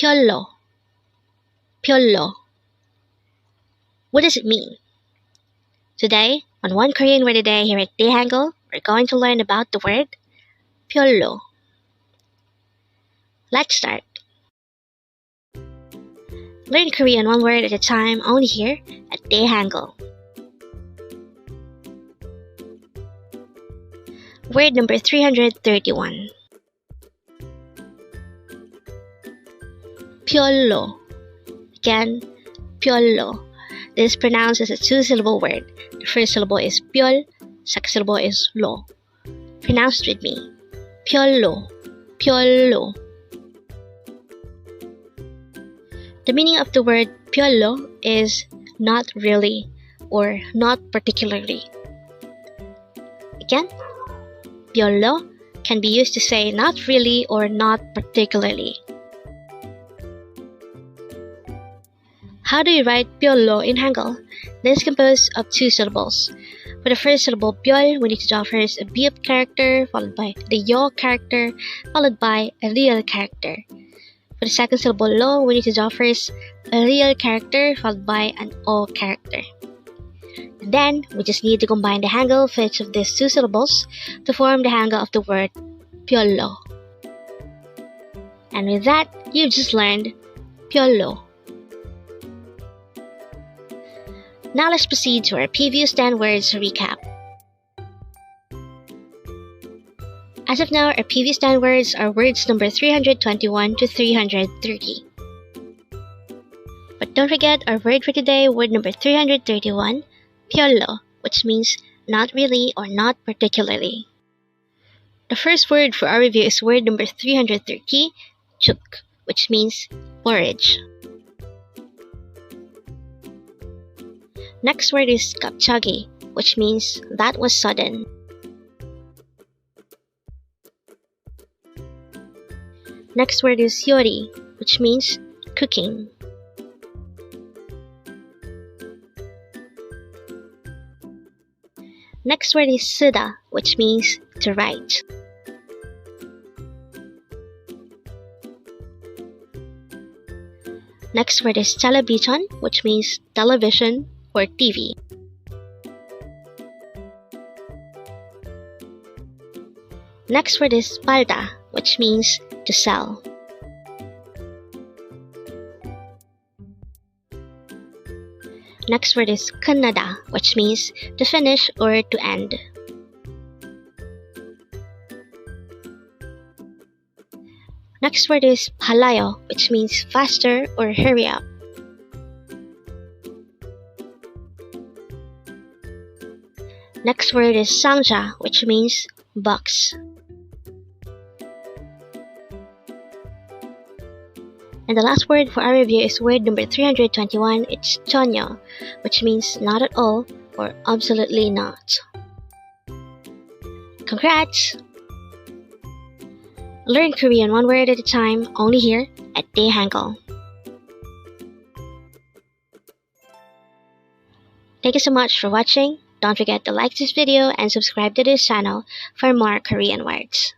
BYEOLLO. BYEOLLO. What does it mean? Today, on One Korean Word a Day here at Dae-Hangul, we're going to learn about the word BYEOLLO. Let's start. Learn Korean one word at a time only here at Dae-Hangul. Word number 331. BYEOLLO. Again, BYEOLLO. This is pronounced as a two-syllable word. The first syllable is BYOL, second syllable is LO. Pronounce it with me. BYEOLLO. BYEOLLO. The meaning of the word BYEOLLO is not really or not particularly. Again, BYEOLLO can be used to say not really or not particularly. How do you write BYEOLLO in Hangul? This is composed of two syllables. For the first syllable BYOL, we need to draw first a beep character, followed by the yo character, followed by a real character. For the second syllable lo, we need to draw first a real character, followed by an o character. And then, we just need to combine the Hangul for each of these two syllables to form the Hangul of the word BYEOLLO. And with that, you've just learned BYEOLLO. Now let's proceed to our previous 10 words recap. As of now, our previous 10 words are words number 321 to 330. But don't forget our word for today, word number 331, BYEOLLO, which means not really or not particularly. The first word for our review is word number 330, chuk, which means porridge. Next word is 갑자기, which means that was sudden. Next word is 요리, which means cooking. Next word is 쓰다, which means to write. Next word is television, which means television or TV. Next word is 팔다, which means to sell. Next word is 끝나다, which means to finish or to end. Next word is 빨라요, which means faster or hurry up. Next word is 상자, which means box. And the last word for our review is word number 321, it's 전혀, which means not at all or absolutely not. Congrats! Learn Korean one word at a time, only here at Dae-Hangul. Thank you so much for watching. Don't forget to like this video and subscribe to this channel for more Korean words.